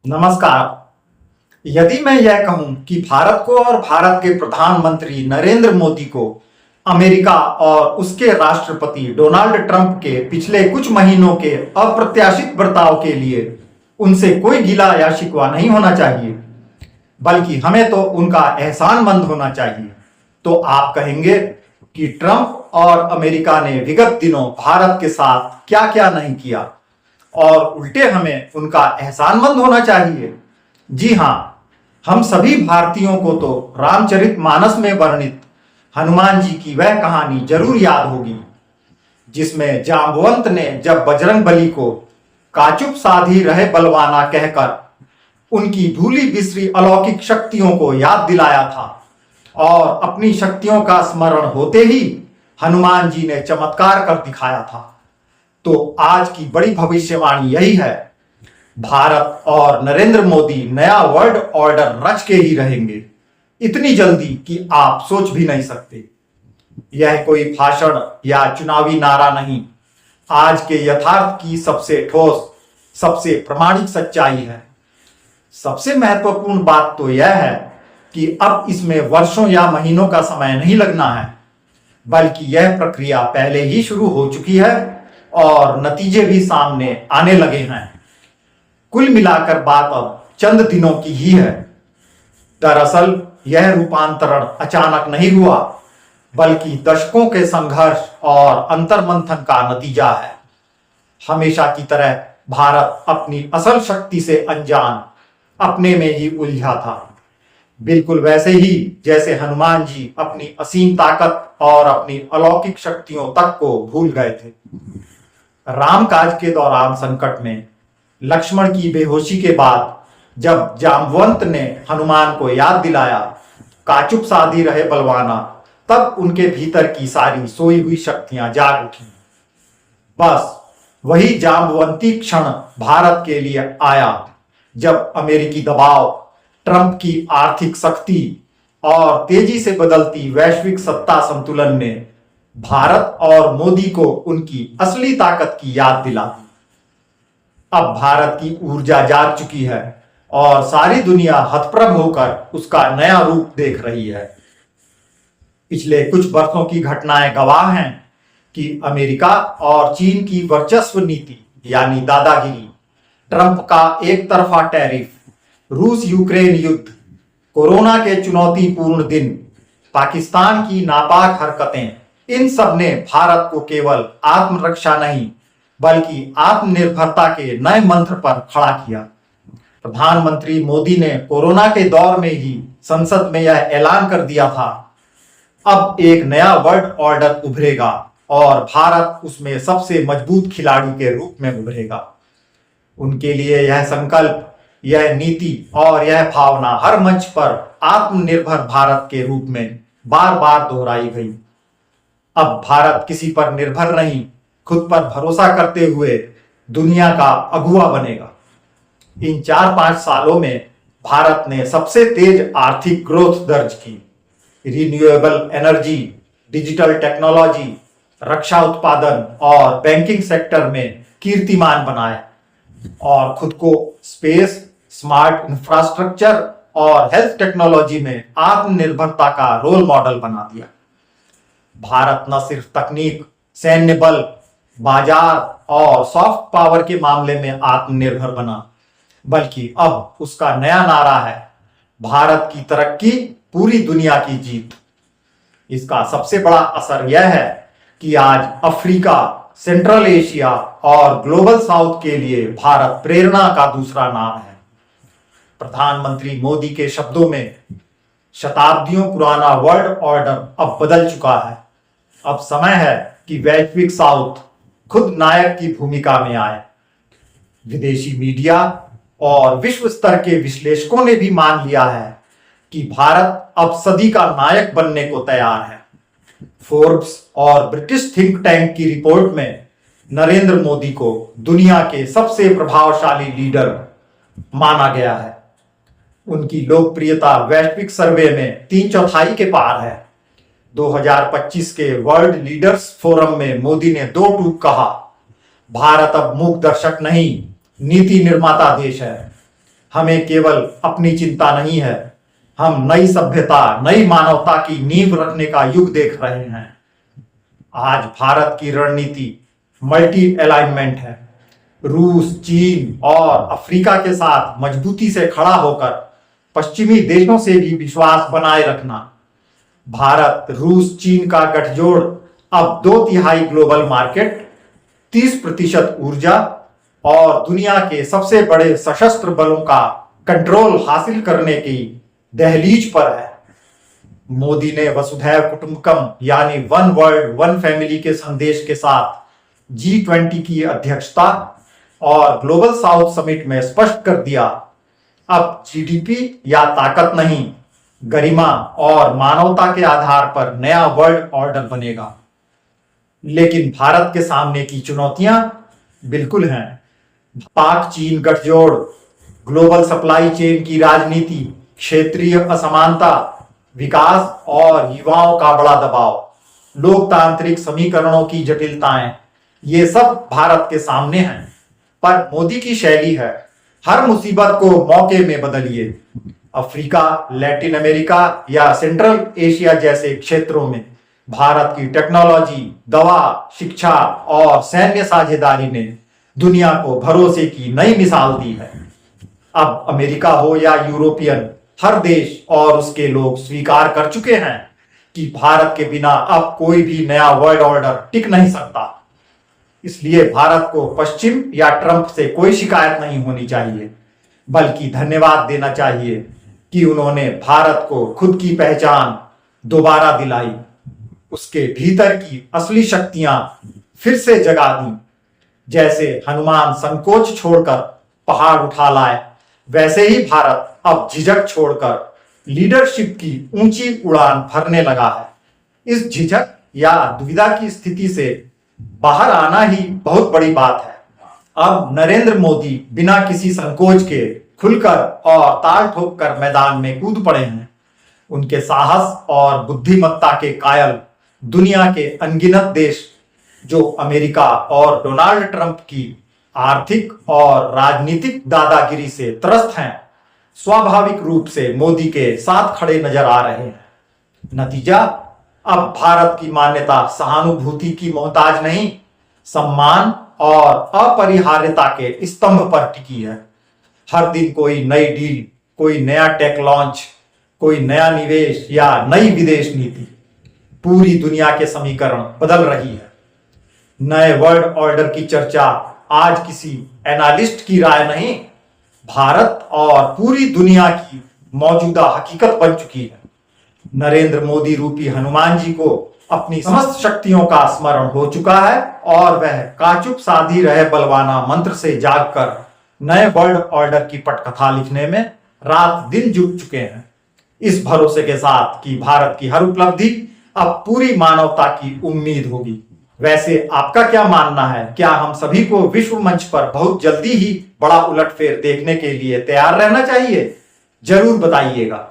नमस्कार। यदि मैं यह कहूं कि भारत को और भारत के प्रधानमंत्री नरेंद्र मोदी को अमेरिका और उसके राष्ट्रपति डोनाल्ड ट्रंप के पिछले कुछ महीनों के अप्रत्याशित बर्ताव के लिए उनसे कोई गिला या शिकवा नहीं होना चाहिए, बल्कि हमें तो उनका एहसानमंद होना चाहिए, तो आप कहेंगे कि ट्रंप और अमेरिका ने विगत दिनों भारत के साथ क्या क्या नहीं किया और उल्टे हमें उनका एहसानमंद होना चाहिए। जी हां, हम सभी भारतीयों को तो रामचरितमानस में वर्णित हनुमान जी की वह कहानी जरूर याद होगी, जिसमें जांबवंत ने जब बजरंगबली को काचुप साधी रहे बलवाना कहकर उनकी भूली बिसरी अलौकिक शक्तियों को याद दिलाया था और अपनी शक्तियों का स्मरण होते ही हनुमान जी ने चमत्कार कर दिखाया था। तो आज की बड़ी भविष्यवाणी यही है, भारत और नरेंद्र मोदी नया वर्ल्ड ऑर्डर रच के ही रहेंगे, इतनी जल्दी कि आप सोच भी नहीं सकते। यह कोई भाषण या चुनावी नारा नहीं, आज के यथार्थ की सबसे ठोस, सबसे प्रमाणिक सच्चाई है। सबसे महत्वपूर्ण बात तो यह है कि अब इसमें वर्षों या महीनों का समय नहीं लगना है, बल्कि यह प्रक्रिया पहले ही शुरू हो चुकी है और नतीजे भी सामने आने लगे हैं। कुल मिलाकर बात अब चंद दिनों की ही है। दरअसल यह रूपांतरण अचानक नहीं हुआ, बल्कि दशकों के संघर्ष और अंतर्मंथन का नतीजा है। हमेशा की तरह भारत अपनी असल शक्ति से अनजान, अपने में ही उलझा था, बिल्कुल वैसे ही जैसे हनुमान जी अपनी असीम ताकत और अपनी अलौकिक शक्तियों तक को भूल गए थे। रामकाज के दौरान संकट में लक्ष्मण की बेहोशी के बाद जब जांबवंत ने हनुमान को याद दिलाया, काचुप साधी रहे बलवाना, तब उनके भीतर की सारी सोई हुई शक्तियां जाग उठी। बस वही जांबवंती क्षण भारत के लिए आया जब अमेरिकी दबाव, ट्रंप की आर्थिक सख्ती और तेजी से बदलती वैश्विक सत्ता संतुलन ने भारत और मोदी को उनकी असली ताकत की याद दिला दी। अब भारत की ऊर्जा जाग चुकी है और सारी दुनिया हतप्रभ होकर उसका नया रूप देख रही है। पिछले कुछ वर्षों की घटनाएं गवाह हैं कि अमेरिका और चीन की वर्चस्व नीति यानी दादागिरी, ट्रंप का एक तरफा टैरिफ, रूस यूक्रेन युद्ध, कोरोना के चुनौतीपूर्ण दिन, पाकिस्तान की नापाक हरकतें, इन सब ने भारत को केवल आत्मरक्षा नहीं बल्कि आत्मनिर्भरता के नए मंत्र पर खड़ा किया। प्रधानमंत्री मोदी ने कोरोना के दौर में ही संसद में यह ऐलान कर दिया था, अब एक नया वर्ल्ड ऑर्डर उभरेगा और भारत उसमें सबसे मजबूत खिलाड़ी के रूप में उभरेगा। उनके लिए यह संकल्प, यह नीति और यह भावना हर मंच पर आत्मनिर्भर भारत के रूप में बार बार दोहराई गई। अब भारत किसी पर निर्भर नहीं, खुद पर भरोसा करते हुए दुनिया का अगुवा बनेगा। इन 4-5 सालों में भारत ने सबसे तेज आर्थिक ग्रोथ दर्ज की। रिन्यूएबल एनर्जी, डिजिटल टेक्नोलॉजी, रक्षा उत्पादन और बैंकिंग सेक्टर में कीर्तिमान बनाए और खुद को स्पेस, स्मार्ट इंफ्रास्ट्रक्चर और हेल्थ टेक्नोलॉजी में आत्मनिर्भरता का रोल मॉडल बना दिया। भारत न सिर्फ तकनीक, सैन्य बल, बाजार और सॉफ्ट पावर के मामले में आत्मनिर्भर बना, बल्कि अब उसका नया नारा है, भारत की तरक्की, पूरी दुनिया की जीत। इसका सबसे बड़ा असर यह है कि आज अफ्रीका, सेंट्रल एशिया और ग्लोबल साउथ के लिए भारत प्रेरणा का दूसरा नाम है। प्रधानमंत्री मोदी के शब्दों में, शताब्दियों पुराना वर्ल्ड ऑर्डर अब बदल चुका है। अब समय है कि वैश्विक साउथ खुद नायक की भूमिका में आए। विदेशी मीडिया और विश्व स्तर के विश्लेषकों ने भी मान लिया है कि भारत अब सदी का नायक बनने को तैयार है। फोर्ब्स और ब्रिटिश थिंक टैंक की रिपोर्ट में नरेंद्र मोदी को दुनिया के सबसे प्रभावशाली लीडर माना गया है। उनकी लोकप्रियता वैश्विक सर्वे में 3/4 के पार है। 2025 के वर्ल्ड लीडर्स फोरम में मोदी ने 2 टूक कहा, भारत अब मूक दर्शक नहीं, नीति निर्माता देश है। हमें केवल अपनी चिंता नहीं है, हम नई सभ्यता, नई मानवता की नींव रखने का युग देख रहे हैं। आज भारत की रणनीति मल्टी अलाइनमेंट है। रूस, चीन और अफ्रीका के साथ मजबूती से खड़ा होकर पश्चिमी देशों से भी विश्वास बनाए रखना। भारत रूस चीन का गठजोड़ अब 2/3 ग्लोबल मार्केट, 30% ऊर्जा और दुनिया के सबसे बड़े सशस्त्र बलों का कंट्रोल हासिल करने की दहलीज पर है। मोदी ने वसुधैव कुटुंबकम यानी वन वर्ल्ड वन फैमिली के संदेश के साथ G20 की अध्यक्षता और ग्लोबल साउथ समिट में स्पष्ट कर दिया, अब जीडीपी या ताकत नहीं, गरिमा और मानवता के आधार पर नया वर्ल्ड ऑर्डर बनेगा। लेकिन भारत के सामने की चुनौतियां बिल्कुल हैं। पाक चीन गठजोड़, ग्लोबल सप्लाई चेन की राजनीति, क्षेत्रीय असमानता, विकास और युवाओं का बड़ा दबाव, लोकतांत्रिक समीकरणों की जटिलताएं, ये सब भारत के सामने हैं। पर मोदी की शैली है, हर मुसीबत को मौके में बदलिए। अफ्रीका, लैटिन अमेरिका या सेंट्रल एशिया जैसे क्षेत्रों में भारत की टेक्नोलॉजी, दवा, शिक्षा और सैन्य साझेदारी ने दुनिया को भरोसे की नई मिसाल दी है। अब अमेरिका हो या यूरोपियन, हर देश और उसके लोग स्वीकार कर चुके हैं कि भारत के बिना अब कोई भी नया वर्ल्ड ऑर्डर टिक नहीं सकता। इसलिए भारत को पश्चिम या ट्रंप से कोई शिकायत नहीं होनी चाहिए, बल्कि धन्यवाद देना चाहिए कि उन्होंने भारत को खुद की पहचान दोबारा दिलाई, उसके भीतर की असली शक्तियां फिर से जगा दी। जैसे हनुमान संकोच छोड़कर पहाड़ उठा लाए, वैसे ही भारत अब झिझक छोड़कर लीडरशिप की ऊंची उड़ान भरने लगा है। इस झिझक या दुविधा की स्थिति से बाहर आना ही बहुत बड़ी बात है। अब नरेंद्र मोदी बिना किसी संकोच के खुलकर और ताल ठोक कर मैदान में कूद पड़े हैं। उनके साहस और बुद्धिमत्ता के कायल दुनिया के अनगिनत देश, जो अमेरिका और डोनाल्ड ट्रंप की आर्थिक और राजनीतिक दादागिरी से त्रस्त हैं, स्वाभाविक रूप से मोदी के साथ खड़े नजर आ रहे हैं। नतीजा, अब भारत की मान्यता सहानुभूति की मोहताज नहीं, सम्मान और अपरिहार्यता के स्तंभ पर टिकी है। हर दिन कोई नई डील, कोई नया टेक लॉन्च, कोई नया निवेश या नई विदेश नीति, पूरी दुनिया के समीकरण बदल रही है। नए वर्ल्ड ऑर्डर की चर्चा आज किसी एनालिस्ट की राय नहीं, भारत और पूरी दुनिया की मौजूदा हकीकत बन चुकी है। नरेंद्र मोदी रूपी हनुमान जी को अपनी समस्त शक्तियों का स्मरण हो चुका है और वह काचुप साधी रहे बलवाना मंत्र से जागकर नए वर्ल्ड ऑर्डर की पटकथा लिखने में रात दिन जुट चुके हैं, इस भरोसे के साथ कि भारत की हर उपलब्धि अब पूरी मानवता की उम्मीद होगी। वैसे आपका क्या मानना है? क्या हम सभी को विश्व मंच पर बहुत जल्दी ही बड़ा उलटफेर देखने के लिए तैयार रहना चाहिए? जरूर बताइएगा।